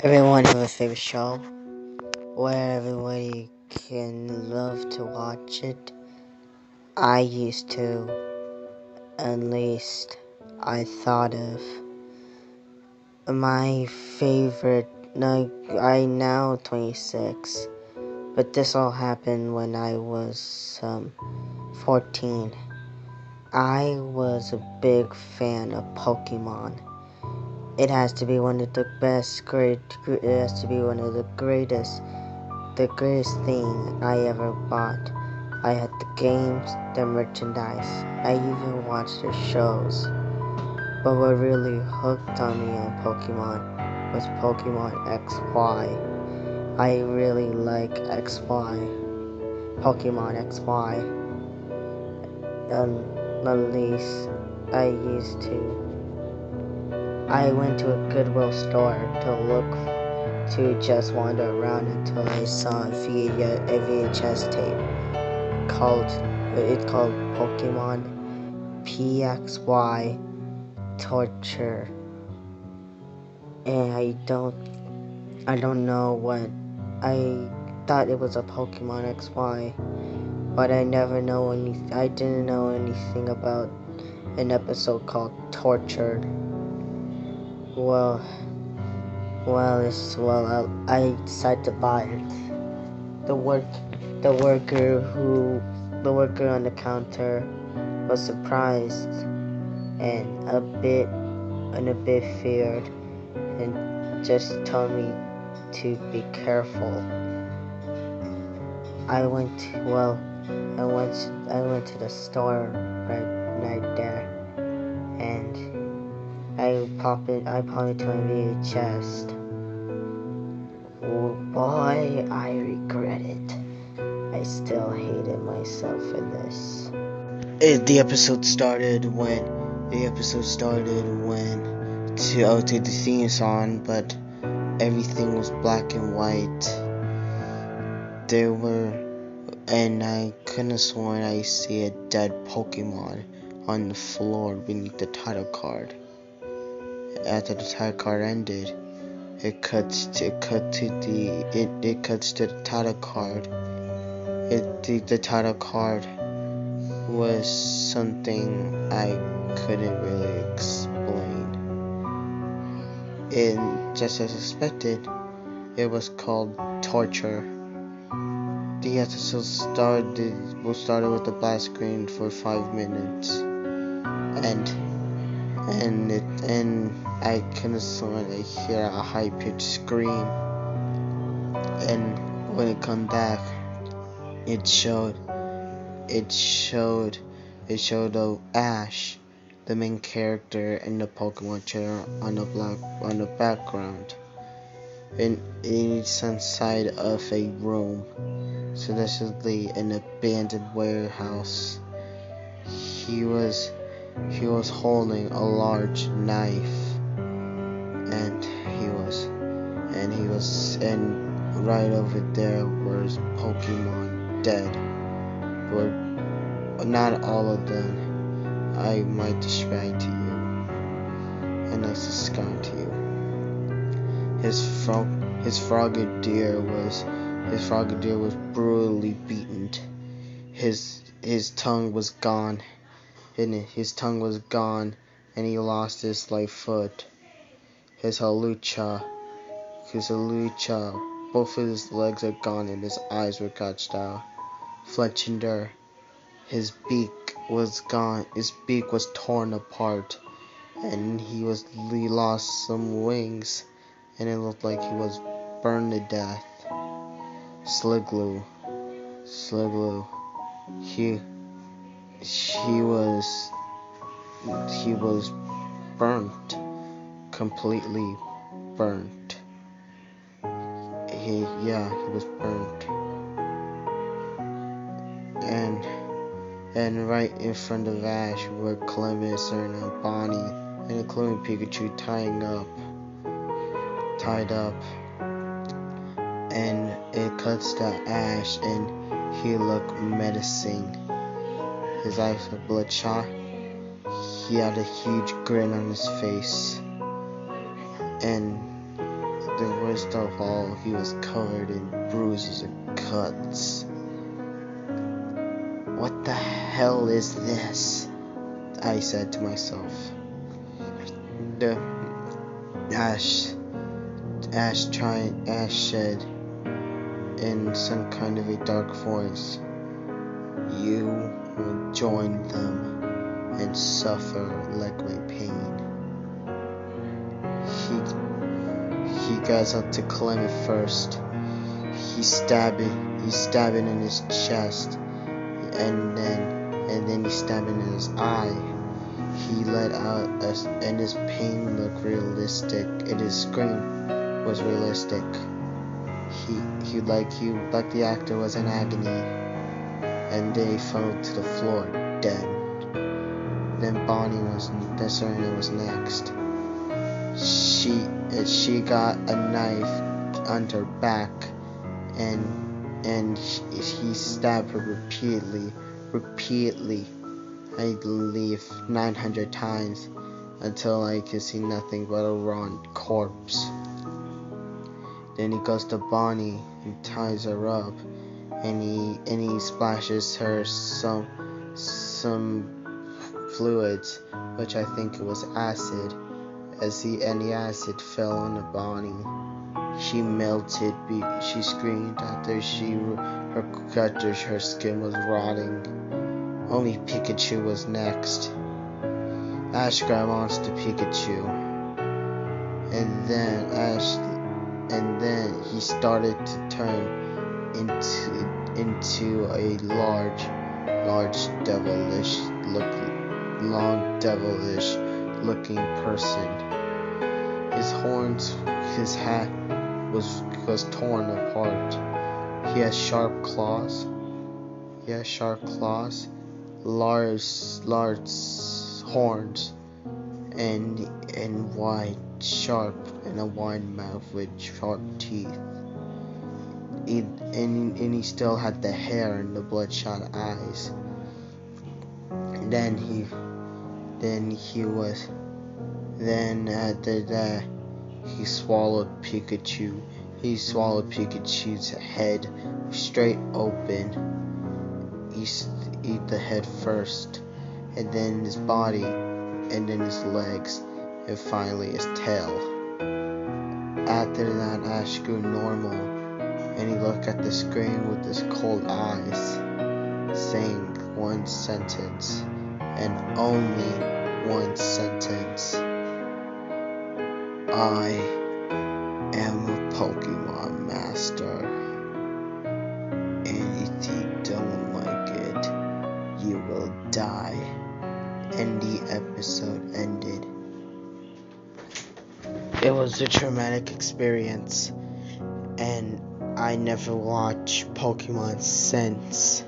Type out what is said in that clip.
Everyone have a favorite show where everybody can love to watch it. I used to, at least I thought of my favorite. No, I now 26, but this all happened when I was 14. I was a big fan of Pokemon. It has to be one of the best, it has to be one of the greatest thing I ever bought. I had the games, the merchandise, I even watched the shows. But what really hooked on me on Pokemon was Pokemon XY. I really like XY. Pokemon XY. At least I used to. I went to a Goodwill store to just wander around until I saw a VHS tape called Pokemon PXY Torture, and I don't know what. I thought it was a Pokemon XY, but I didn't know anything about an episode called Tortured. Well, I decided to buy it. The worker on the counter was surprised and a bit feared, and just told me to be careful. I went to the store right there, and I popped it to my VHS. Oh boy, I regret it. I still hated myself for this. The episode started when to the theme song, but everything was black and white. And I couldn't have sworn I see a dead Pokemon on the floor beneath the title card. After the title card ended, it cuts to the title card. The title card was something I couldn't really explain. And just as expected, it was called Torture. The episode started with the black screen for 5 minutes, and I couldn't sort of hear a high-pitched scream. And when it come back, it showed Ash, the main character in the Pokemon chair on the background, and it's inside of a room. So this is an abandoned warehouse. He was holding a large knife, and right over there was Pokemon dead. But not all of them. I might describe to you, and I describe to you. His Frogadier was brutally beaten. His tongue was gone, and he lost his life foot. His Hawlucha, both of his legs are gone, and his eyes were gouged out. Fletchinder, his beak was gone. His beak was torn apart, and he lost some wings, and it looked like he was burned to death. Sliggoo, he was burnt, completely burnt. He was burnt, and right in front of Ash were Clemens and Bonnie, and including Pikachu tied up, and it cuts to Ash, and he looked menacing. His eyes were bloodshot. He had a huge grin on his face, and the worst of all, he was covered in bruises and cuts. What the hell is this? I said to myself. The Ash said in some kind of a dark voice, "You will join them and suffer like my pain." He goes up to Clem at first. He stab it in his chest, and then he stabbed it in his eye. He let out and his pain looked realistic, and his scream was realistic. He like the actor was in agony, and then he fell to the floor dead. Then Serena was next. She got a knife under her back, and he stabbed her repeatedly, I believe 900 times, until I could see nothing but a raw corpse. Then he goes to Bonnie and ties her up, and he splashes her some fluids, which I think it was acid, and the acid fell on Bonnie. She melted. She screamed after her skin was rotting. Only Pikachu was next. Ash grabbed onto Pikachu, and then he started to turn into a large devilish looking person. His hat was torn apart. He has sharp claws, large horns, and a wide mouth with sharp teeth. And he still had the hair and the bloodshot eyes. After that, he swallowed Pikachu. He swallowed Pikachu's head straight open. He ate the head first, and then his body, and then his legs, and finally his tail. After that, Ash grew normal, and he looked at the screen with his cold eyes, saying one sentence, and only one sentence: "I am a Pokemon Master, and if you don't like it, you will die." And the episode ended. It was a traumatic experience, and I never watched Pokemon since.